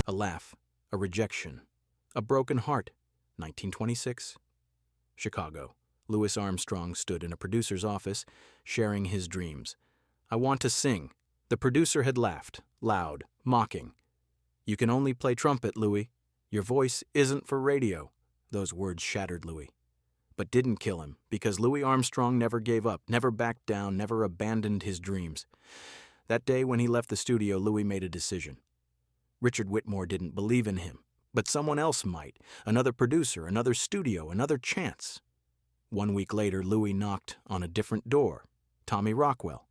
A laugh, a rejection, a broken heart. 1926. Chicago. Louis Armstrong stood in a producer's office, sharing his dreams. "I want to sing." The producer had laughed, loud, mocking. "You can only play trumpet, Louis. Your voice isn't for radio." Those words shattered Louis, but didn't kill him, because Louis Armstrong never gave up, never backed down, never abandoned his dreams. That day when he left the studio, Louis made a decision. Richard Whitmore didn't believe in him, but someone else might. Another producer, another studio, another chance. 1 week later, Louis knocked on a different door. Tommy Rockwell,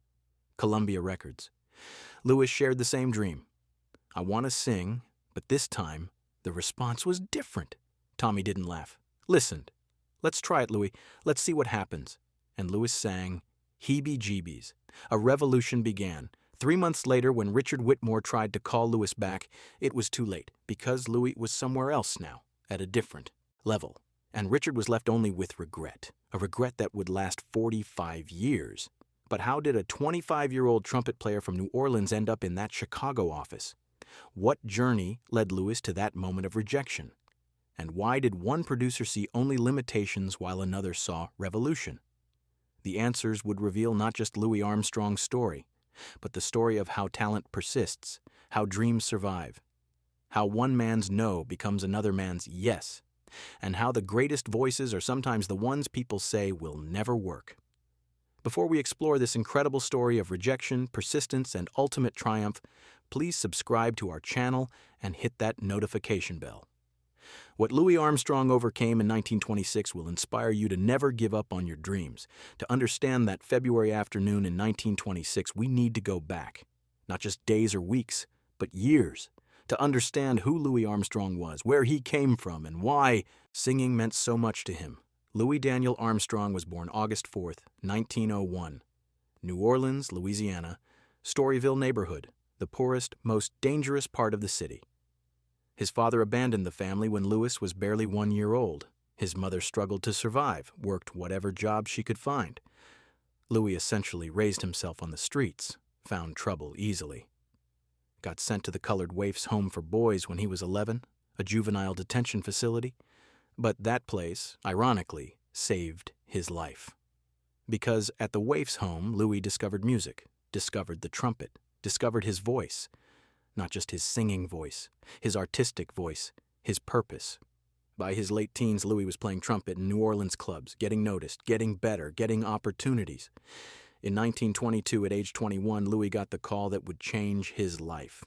Columbia Records. Louis shared the same dream. "I want to sing," but this time, the response was different. Tommy didn't laugh. Listened. "Let's try it, Louis. Let's see what happens." And Louis sang Heebie Jeebies. A revolution began. 3 months later, when Richard Whitmore tried to call Louis back, it was too late, because Louis was somewhere else now, at a different level. And Richard was left only with regret, a regret that would last 45 years. But how did a 25-year-old trumpet player from New Orleans end up in that Chicago office? What journey led Louis to that moment of rejection? And why did one producer see only limitations while another saw revolution? The answers would reveal not just Louis Armstrong's story, but the story of how talent persists, how dreams survive, how one man's no becomes another man's yes, and how the greatest voices are sometimes the ones people say will never work. Before we explore this incredible story of rejection, persistence, and ultimate triumph, please subscribe to our channel and hit that notification bell. What Louis Armstrong overcame in 1926 will inspire you to never give up on your dreams. To understand that February afternoon in 1926, we need to go back, not just days or weeks, but years, to understand who Louis Armstrong was, where he came from, and why singing meant so much to him. Louis Daniel Armstrong was born August 4th, 1901. New Orleans, Louisiana, Storyville neighborhood, the poorest, most dangerous part of the city. His father abandoned the family when Louis was barely 1 year old. His mother struggled to survive, worked whatever job she could find. Louis essentially raised himself on the streets, found trouble easily. Got sent to the colored waifs' home for boys when he was 11, a juvenile detention facility. But that place, ironically, saved his life. Because at the waif's home, Louis discovered music, discovered the trumpet, discovered his voice. Not just his singing voice, his artistic voice, his purpose. By his late teens, Louis was playing trumpet in New Orleans clubs, getting noticed, getting better, getting opportunities. In 1922, at age 21, Louis got the call that would change his life.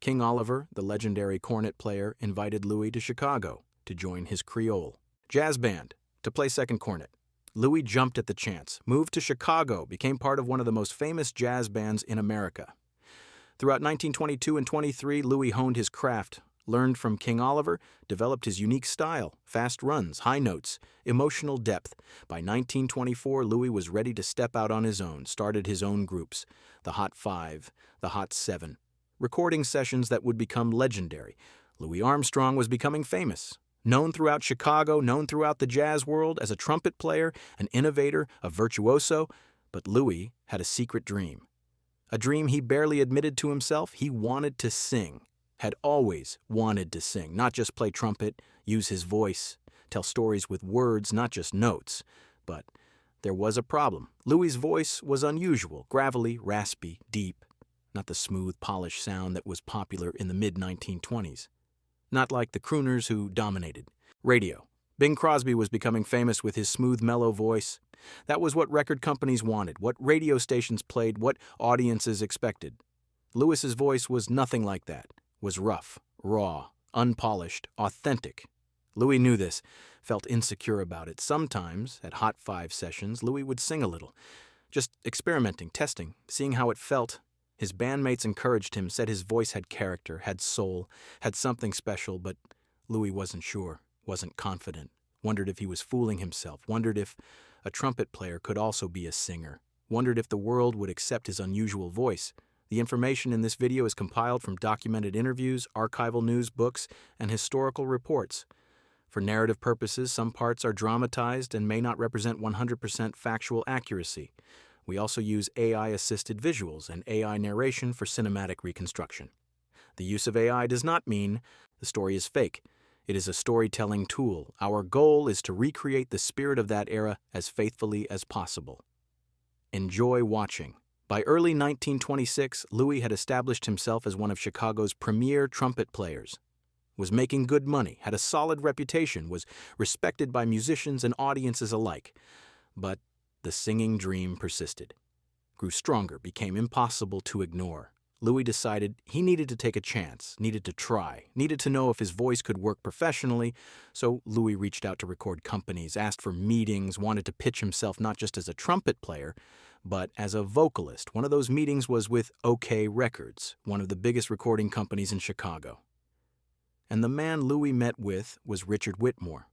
King Oliver, the legendary cornet player, invited Louis to Chicago to join his Creole jazz band to play second cornet. Louis jumped at the chance, moved to Chicago, became part of one of the most famous jazz bands in America. Throughout 1922 and 23, Louis honed his craft, learned from King Oliver, developed his unique style, fast runs, high notes, emotional depth. By 1924, Louis was ready to step out on his own, started his own groups, the Hot Five, the Hot Seven, recording sessions that would become legendary. Louis Armstrong was becoming famous, known throughout Chicago, known throughout the jazz world as a trumpet player, an innovator, a virtuoso. But Louis had a secret dream. A dream he barely admitted to himself. He wanted to sing, had always wanted to sing, not just play trumpet, use his voice, tell stories with words, not just notes. But there was a problem. Louis's voice was unusual, gravelly, raspy, deep, not the smooth, polished sound that was popular in the mid-1920s. Not like the crooners who dominated radio. Bing Crosby was becoming famous with his smooth, mellow voice. That was what record companies wanted, what radio stations played, what audiences expected. Louis's voice was nothing like that, was rough, raw, unpolished, authentic. Louis knew this, felt insecure about it. Sometimes, at Hot Five sessions, Louis would sing a little, just experimenting, testing, seeing how it felt. His bandmates encouraged him, said his voice had character, had soul, had something special, but Louis wasn't sure, wasn't confident, wondered if he was fooling himself, wondered if a trumpet player could also be a singer, wondered if the world would accept his unusual voice. The information in this video is compiled from documented interviews, archival news, books, and historical reports. For narrative purposes, some parts are dramatized and may not represent 100% factual accuracy. We also use AI-assisted visuals and AI narration for cinematic reconstruction. The use of AI does not mean the story is fake. It is a storytelling tool. Our goal is to recreate the spirit of that era as faithfully as possible. Enjoy watching. By early 1926, Louis had established himself as one of Chicago's premier trumpet players, was making good money, had a solid reputation, was respected by musicians and audiences alike. But the singing dream persisted, grew stronger, became impossible to ignore. Louis decided he needed to take a chance, needed to try, needed to know if his voice could work professionally, so Louis reached out to record companies, asked for meetings, wanted to pitch himself not just as a trumpet player, but as a vocalist. One of those meetings was with OK Records, one of the biggest recording companies in Chicago. And the man Louis met with was Richard Whitmore.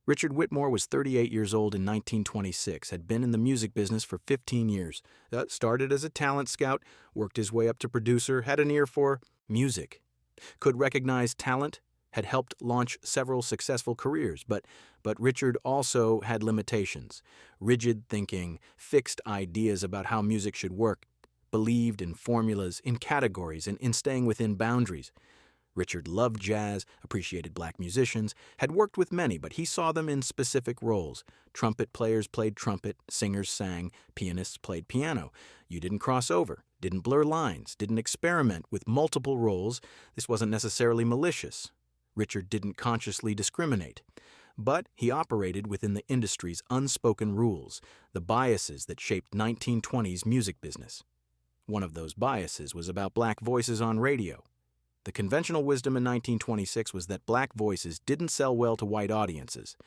Richard Whitmore was 38 years old in 1926, had been in the music business for 15 years, started as a talent scout, worked his way up to producer, had an ear for music, could recognize talent, had helped launch several successful careers, but Richard also had limitations, rigid thinking, fixed ideas about how music should work, believed in formulas, in categories, and in staying within boundaries. Richard loved jazz, appreciated black musicians, had worked with many, but he saw them in specific roles. Trumpet players played trumpet, singers sang, pianists played piano. You didn't cross over, didn't blur lines, didn't experiment with multiple roles. This wasn't necessarily malicious. Richard didn't consciously discriminate. But he operated within the industry's unspoken rules, the biases that shaped 1920s music business. One of those biases was about black voices on radio. The conventional wisdom in 1926 was that black voices didn't sell well to white audiences,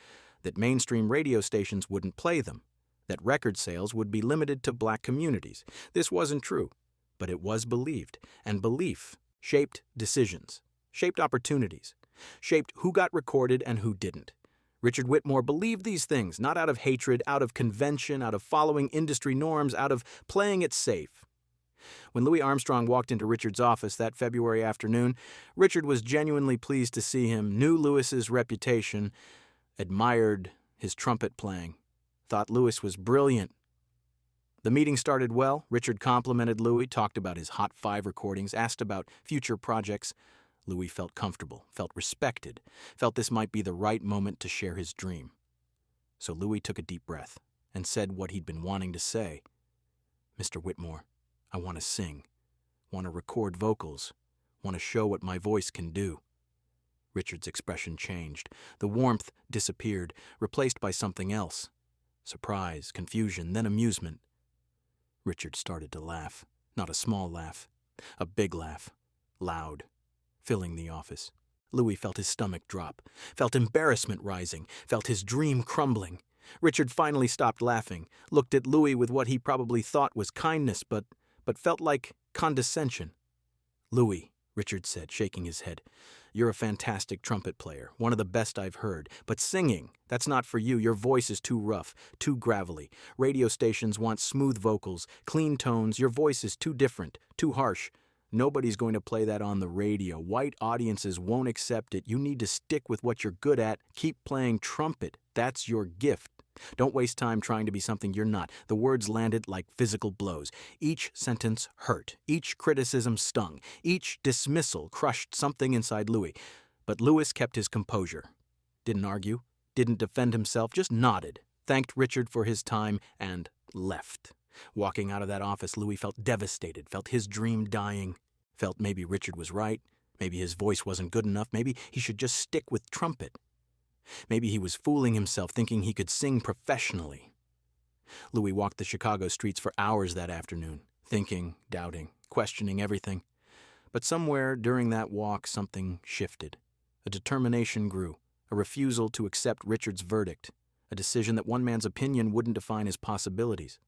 that mainstream radio stations wouldn't play them, that record sales would be limited to black communities. This wasn't true, but it was believed, and belief shaped decisions, shaped opportunities, shaped who got recorded and who didn't. Richard Whitmore believed these things, not out of hatred, out of convention, out of following industry norms, out of playing it safe. When Louis Armstrong walked into Richard's office that February afternoon, Richard was genuinely pleased to see him, knew Louis's reputation, admired his trumpet playing, thought Louis was brilliant. The meeting started well. Richard complimented Louis, talked about his Hot 5 recordings, asked about future projects. Louis felt comfortable, felt respected, felt this might be the right moment to share his dream. So Louis took a deep breath and said what he'd been wanting to say. "Mr. Whitmore, I want to sing, want to record vocals, want to show what my voice can do." Richard's expression changed. The warmth disappeared, replaced by something else. Surprise, confusion, then amusement. Richard started to laugh, not a small laugh, a big laugh, loud, filling the office. Louis felt his stomach drop, felt embarrassment rising, felt his dream crumbling. Richard finally stopped laughing, looked at Louis with what he probably thought was kindness, but felt like condescension. "Louis," Richard said, shaking his head, "you're a fantastic trumpet player, one of the best I've heard. But singing, that's not for you. Your voice is too rough, too gravelly. Radio stations want smooth vocals, clean tones. Your voice is too different, too harsh. Nobody's going to play that on the radio. White audiences won't accept it. You need to stick with what you're good at. Keep playing trumpet. That's your gift. Don't waste time trying to be something you're not." The words landed like physical blows. Each sentence hurt. Each criticism stung. Each dismissal crushed something inside Louis. But Louis kept his composure. Didn't argue, didn't defend himself, just nodded, thanked Richard for his time, and left. Walking out of that office, Louis felt devastated, felt his dream dying, felt maybe Richard was right, maybe his voice wasn't good enough, maybe he should just stick with trumpet. Maybe he was fooling himself, thinking he could sing professionally. Louis walked the Chicago streets for hours that afternoon, thinking, doubting, questioning everything. But somewhere during that walk, something shifted. A determination grew, a refusal to accept Richard's verdict, a decision that one man's opinion wouldn't define his possibilities.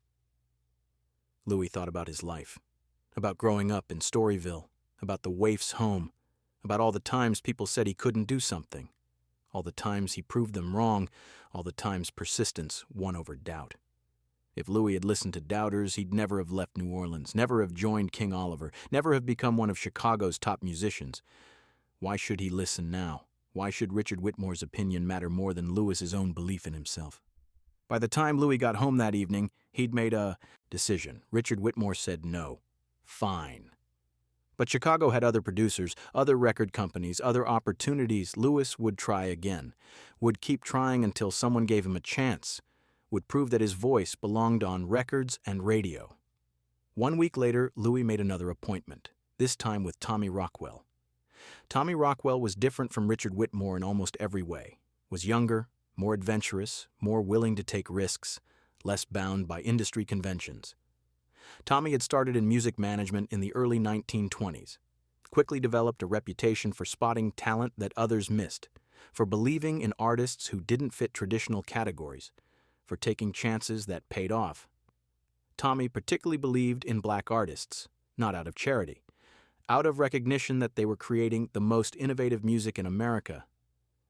Louis thought about his life, about growing up in Storyville, about the waif's home, about all the times people said he couldn't do something, all the times he proved them wrong, all the times persistence won over doubt. If Louis had listened to doubters, he'd never have left New Orleans, never have joined King Oliver, never have become one of Chicago's top musicians. Why should he listen now? Why should Richard Whitmore's opinion matter more than Louis's own belief in himself? By the time Louis got home that evening, he'd made a decision. Richard Whitmore said no. Fine. But Chicago had other producers, other record companies, other opportunities. Louis would try again, would keep trying until someone gave him a chance, would prove that his voice belonged on records and radio. 1 week later, Louis made another appointment, this time with Tommy Rockwell. Tommy Rockwell was different from Richard Whitmore in almost every way, was younger, more adventurous, more willing to take risks, less bound by industry conventions. Tommy had started in music management in the early 1920s, quickly developed a reputation for spotting talent that others missed, for believing in artists who didn't fit traditional categories, for taking chances that paid off. Tommy particularly believed in black artists, not out of charity, out of recognition that they were creating the most innovative music in America,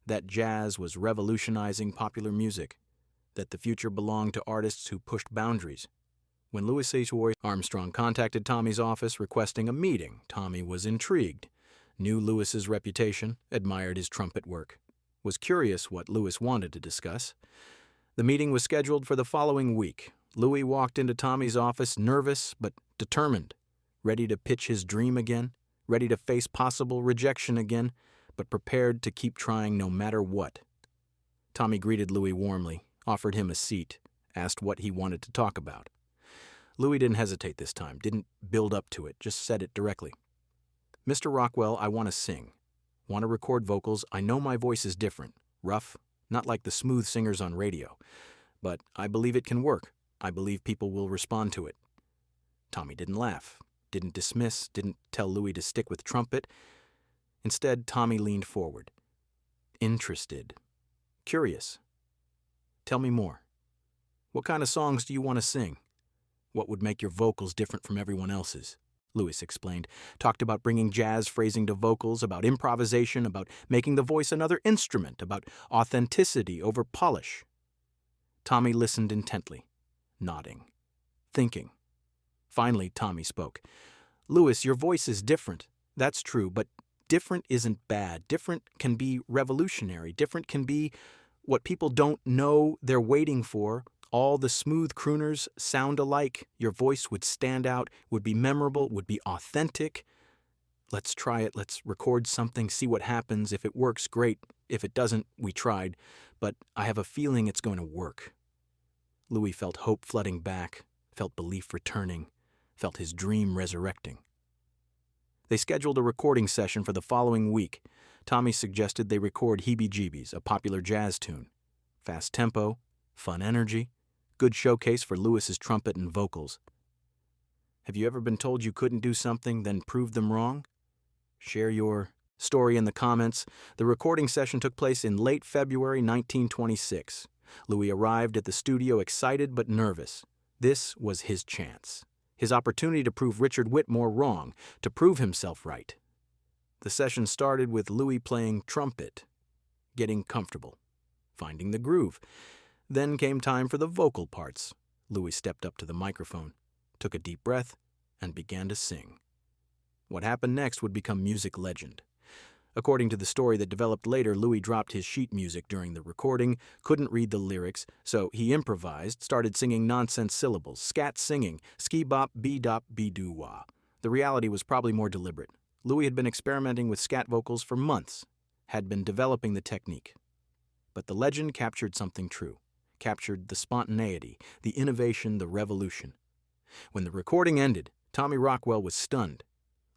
that jazz was revolutionizing popular music, that the future belonged to artists who pushed boundaries. When Louis Armstrong contacted Tommy's office requesting a meeting, Tommy was intrigued, knew Louis's reputation, admired his trumpet work, was curious what Louis wanted to discuss. The meeting was scheduled for the following week. Louis walked into Tommy's office nervous but determined, ready to pitch his dream again, ready to face possible rejection again, but prepared to keep trying no matter what. Tommy greeted Louis warmly, offered him a seat, asked what he wanted to talk about. Louis didn't hesitate this time, didn't build up to it, just said it directly. "Mr. Rockwell, I want to sing. Want to record vocals. I know my voice is different, rough, not like the smooth singers on radio. But I believe it can work. I believe people will respond to it." Tommy didn't laugh, didn't dismiss, didn't tell Louis to stick with trumpet. Instead, Tommy leaned forward. Interested. Curious. "Tell me more. What kind of songs do you want to sing? What would make your vocals different from everyone else's?" Louis explained. Talked about bringing jazz phrasing to vocals, about improvisation, about making the voice another instrument, about authenticity over polish. Tommy listened intently, nodding, thinking. Finally, Tommy spoke. "Louis, your voice is different. That's true, but different isn't bad. Different can be revolutionary. Different can be what people don't know they're waiting for. All the smooth crooners sound alike. Your voice would stand out, would be memorable, would be authentic. Let's try it. Let's record something, see what happens. If it works, great. If it doesn't, we tried. But I have a feeling it's going to work." Louis felt hope flooding back, felt belief returning, felt his dream resurrecting. They scheduled a recording session for the following week. Tommy suggested they record Heebie Jeebies, a popular jazz tune. Fast tempo, fun energy, good showcase for Louis's trumpet and vocals. Have you ever been told you couldn't do something, then proved them wrong? Share your story in the comments. The recording session took place in late February 1926. Louis arrived at the studio excited but nervous. This was his chance, his opportunity to prove Richard Whitmore wrong, to prove himself right. The session started with Louis playing trumpet, getting comfortable, finding the groove. Then came time for the vocal parts. Louis stepped up to the microphone, took a deep breath, and began to sing. What happened next would become music legend. According to the story that developed later, Louis dropped his sheet music during the recording, couldn't read the lyrics, so he improvised, started singing nonsense syllables, scat singing, ski-bop, be-dop, be-doo-wah. The reality was probably more deliberate. Louis had been experimenting with scat vocals for months, had been developing the technique. But the legend captured something true, captured the spontaneity, the innovation, the revolution. When the recording ended, Tommy Rockwell was stunned.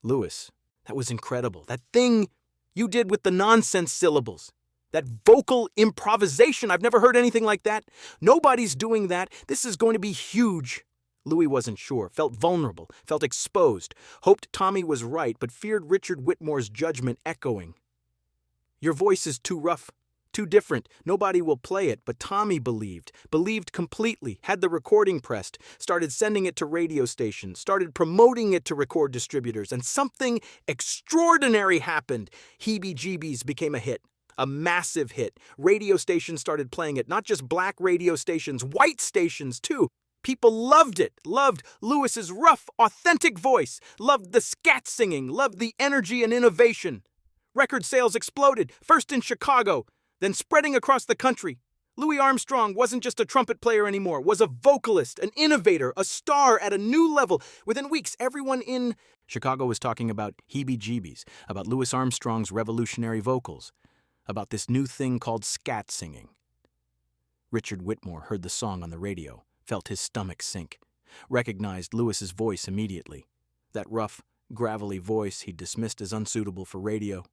"Louis, that was incredible. That thing you did with the nonsense syllables. That vocal improvisation. I've never heard anything like that. Nobody's doing that. This is going to be huge." Louis wasn't sure, felt vulnerable, felt exposed, hoped Tommy was right, but feared Richard Whitmore's judgment echoing. "Your voice is too rough, too different. Nobody will play it." But Tommy believed completely, had the recording pressed, started sending it to radio stations, started promoting it to record distributors, and something extraordinary happened. Heebie Jeebies became a hit, a massive hit. Radio stations started playing it, not just black radio stations, white stations too. People loved it, loved Louis's rough, authentic voice, loved the scat singing, loved the energy and innovation. Record sales exploded, first in Chicago, then spreading across the country. Louis Armstrong wasn't just a trumpet player anymore, was a vocalist, an innovator, a star at a new level. Within weeks, everyone in Chicago was talking about Heebie Jeebies, about Louis Armstrong's revolutionary vocals, about this new thing called scat singing. Richard Whitmore heard the song on the radio, felt his stomach sink, recognized Louis's voice immediately. That rough, gravelly voice he'd dismissed as unsuitable for radio,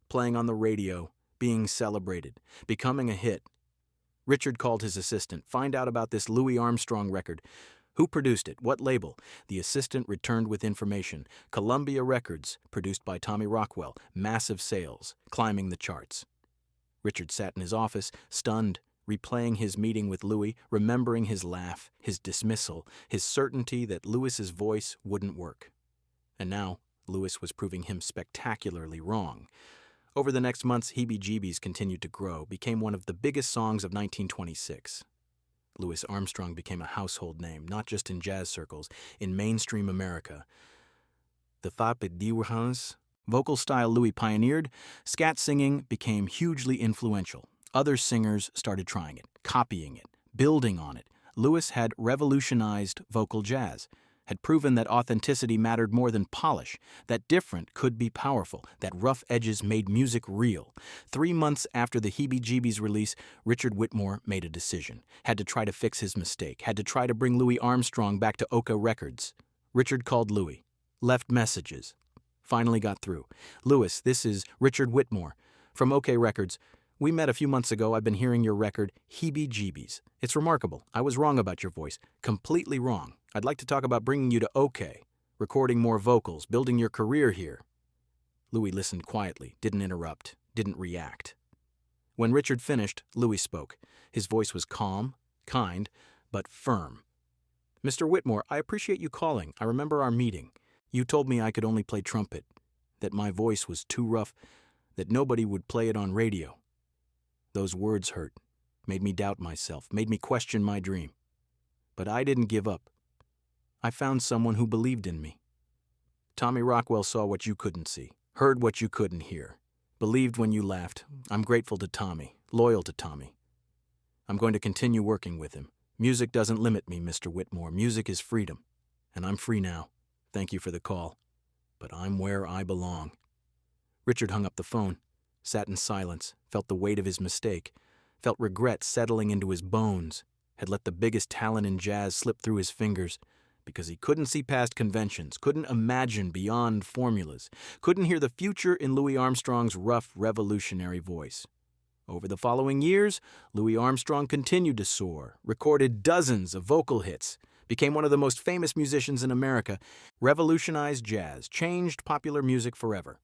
playing on the radio, being celebrated, becoming a hit. Richard called his assistant, find out about this Louis Armstrong record. Who produced it? What label? The assistant returned with information. Columbia Records, produced by Tommy Rockwell. Massive sales, climbing the charts. Richard sat in his office, stunned, replaying his meeting with Louis, remembering his laugh, his dismissal, his certainty that Louis's voice wouldn't work. And now, Louis was proving him spectacularly wrong. Over the next months, Heebie Jeebies continued to grow, became one of the biggest songs of 1926. Louis Armstrong became a household name, not just in jazz circles, in mainstream America. The factual vocal style Louis pioneered, scat singing became hugely influential. Other singers started trying it, copying it, building on it. Louis had revolutionized vocal jazz, had proven that authenticity mattered more than polish, that different could be powerful, that rough edges made music real. 3 months after the Heebie Jeebies release, Richard Whitmore made a decision, had to try to fix his mistake, had to try to bring Louis Armstrong back to OK Records. Richard called Louis, left messages, finally got through. Louis, this is Richard Whitmore from OK Records. We met a few months ago. I've been hearing your record, Heebie Jeebies. It's remarkable. I was wrong about your voice. Completely wrong. I'd like to talk about bringing you to OK, recording more vocals, building your career here. Louis listened quietly, didn't interrupt, didn't react. When Richard finished, Louis spoke. His voice was calm, kind, but firm. Mr. Whitmore, I appreciate you calling. I remember our meeting. You told me I could only play trumpet, that my voice was too rough, that nobody would play it on radio. Those words hurt, made me doubt myself, made me question my dream. But I didn't give up. I found someone who believed in me. Tommy Rockwell saw what you couldn't see, heard what you couldn't hear, believed when you laughed. I'm grateful to Tommy, loyal to Tommy. I'm going to continue working with him. Music doesn't limit me, Mr. Whitmore. Music is freedom, and I'm free now. Thank you for the call, but I'm where I belong. Richard hung up the phone, sat in silence, felt the weight of his mistake, felt regret settling into his bones, had let the biggest talent in jazz slip through his fingers because he couldn't see past conventions, couldn't imagine beyond formulas, couldn't hear the future in Louis Armstrong's rough, revolutionary voice. Over the following years, Louis Armstrong continued to soar, recorded dozens of vocal hits, became one of the most famous musicians in America, revolutionized jazz, changed popular music forever.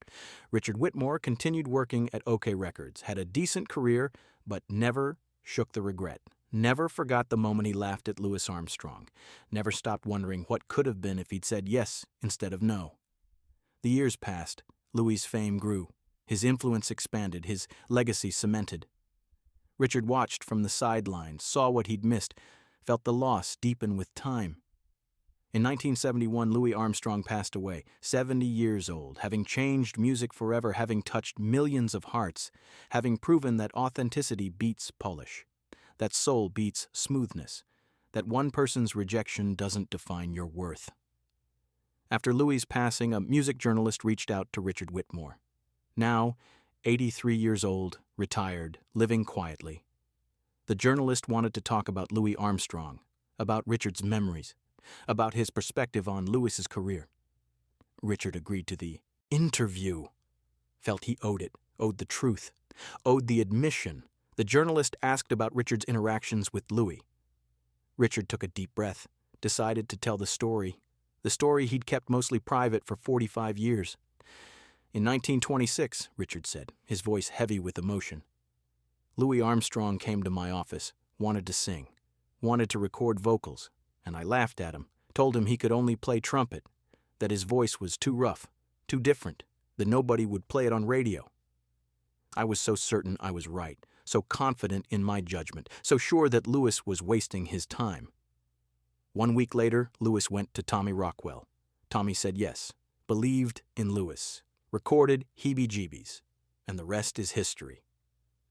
Richard Whitmore continued working at OK Records, had a decent career, but never shook the regret, never forgot the moment he laughed at Louis Armstrong, never stopped wondering what could have been if he'd said yes instead of no. The years passed. Louis's fame grew. His influence expanded, his legacy cemented. Richard watched from the sidelines, saw what he'd missed, felt the loss deepen with time. In 1971, Louis Armstrong passed away, 70 years old, having changed music forever, having touched millions of hearts, having proven that authenticity beats polish, that soul beats smoothness, that one person's rejection doesn't define your worth. After Louis's passing, a music journalist reached out to Richard Whitmore. Now, 83 years old, retired, living quietly. The journalist wanted to talk about Louis Armstrong, about Richard's memories, about his perspective on Louis's career. Richard agreed to the interview, felt he owed it, owed the truth, owed the admission. The journalist asked about Richard's interactions with Louis. Richard took a deep breath, decided to tell the story he'd kept mostly private for 45 years. In 1926, Richard said, his voice heavy with emotion, Louis Armstrong came to my office, wanted to sing, wanted to record vocals, and I laughed at him, told him he could only play trumpet, that his voice was too rough, too different, that nobody would play it on radio. I was so certain I was right, so confident in my judgment, so sure that Louis was wasting his time. 1 week later, Louis went to Tommy Rockwell. Tommy said yes, believed in Louis, recorded Heebie Jeebies, and the rest is history.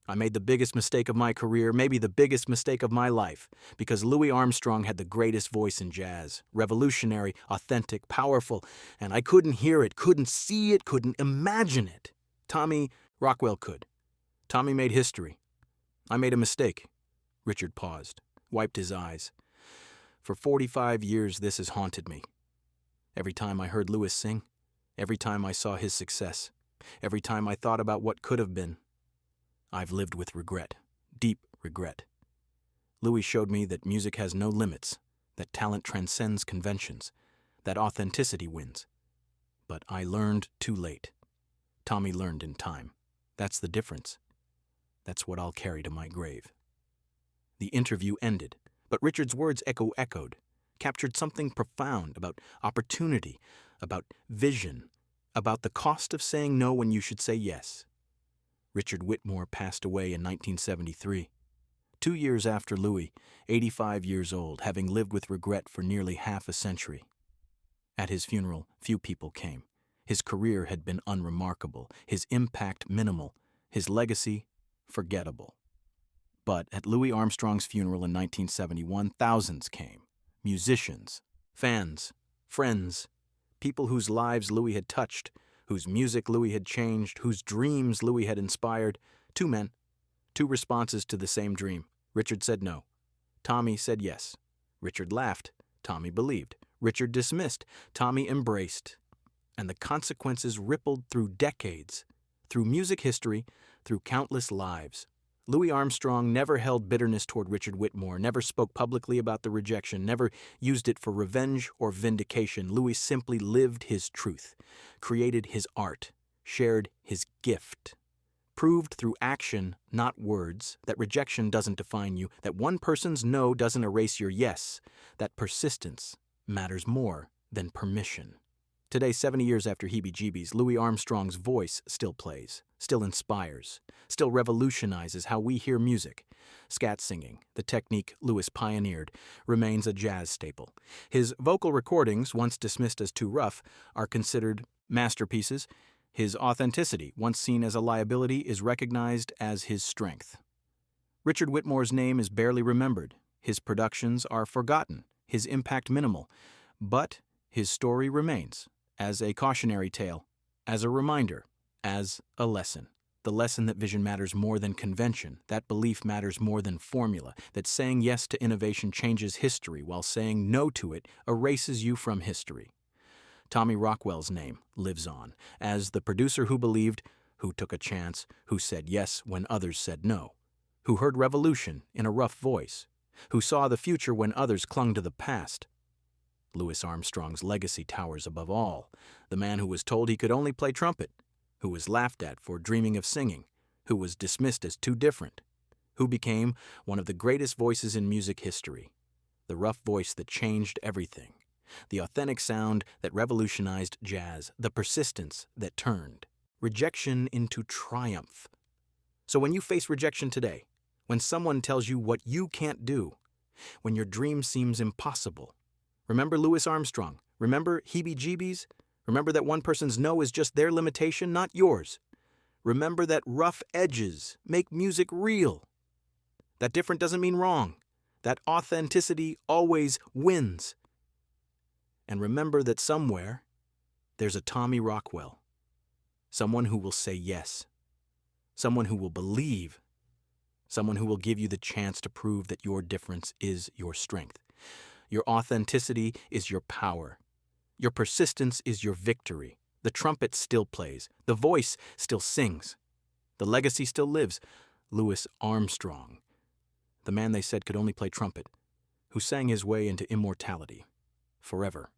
I made the biggest mistake of my career, maybe the biggest mistake of my life, because Louis Armstrong had the greatest voice in jazz. Revolutionary, authentic, powerful, and I couldn't hear it, couldn't see it, couldn't imagine it. Tommy Rockwell could. Tommy made history. I made a mistake. Richard paused, wiped his eyes. For 45 years, this has haunted me. Every time I heard Louis sing, every time I saw his success, every time I thought about what could have been, I've lived with regret, deep regret. Louis showed me that music has no limits, that talent transcends conventions, that authenticity wins. But I learned too late. Tommy learned in time. That's the difference. That's what I'll carry to my grave. The interview ended, but Richard's words echoed, captured something profound about opportunity, about vision, about the cost of saying no when you should say yes. Richard Whitmore passed away in 1973. 2 years after Louis, 85 years old, having lived with regret for nearly half a century. At his funeral, few people came. His career had been unremarkable, his impact minimal, his legacy forgettable. But at Louis Armstrong's funeral in 1971, thousands came. Musicians, fans, friends, people whose lives Louis had touched, whose music Louis had changed, whose dreams Louis had inspired. 2 men, 2 responses to the same dream. Richard said no. Tommy said yes. Richard laughed. Tommy believed. Richard dismissed. Tommy embraced. And the consequences rippled through decades, through music history, through countless lives. Louis Armstrong never held bitterness toward Richard Whitmore, never spoke publicly about the rejection, never used it for revenge or vindication. Louis simply lived his truth, created his art, shared his gift, proved through action, not words, that rejection doesn't define you, that one person's no doesn't erase your yes, that persistence matters more than permission. Today, 70 years after Heebie Jeebies, Louis Armstrong's voice still plays, still inspires, still revolutionizes how we hear music. Scat singing, the technique Louis pioneered, remains a jazz staple. His vocal recordings, once dismissed as too rough, are considered masterpieces. His authenticity, once seen as a liability, is recognized as his strength. Richard Whitmore's name is barely remembered. His productions are forgotten, his impact minimal, but his story remains. As a cautionary tale, as a reminder, as a lesson. The lesson that vision matters more than convention, that belief matters more than formula, that saying yes to innovation changes history while saying no to it erases you from history. Tommy Rockwell's name lives on, as the producer who believed, who took a chance, who said yes when others said no, who heard revolution in a rough voice, who saw the future when others clung to the past. Louis Armstrong's legacy towers above all, the man who was told he could only play trumpet, who was laughed at for dreaming of singing, who was dismissed as too different, who became one of the greatest voices in music history, the rough voice that changed everything, the authentic sound that revolutionized jazz, the persistence that turned rejection into triumph. So when you face rejection today, when someone tells you what you can't do, when your dream seems impossible, remember Louis Armstrong. Remember Heebie Jeebies. Remember that one person's no is just their limitation, not yours. Remember that rough edges make music real. That different doesn't mean wrong. That authenticity always wins. And remember that somewhere there's a Tommy Rockwell. Someone who will say yes. Someone who will believe. Someone who will give you the chance to prove that your difference is your strength. Your authenticity is your power. Your persistence is your victory. The trumpet still plays. The voice still sings. The legacy still lives. Louis Armstrong, the man they said could only play trumpet, who sang his way into immortality forever.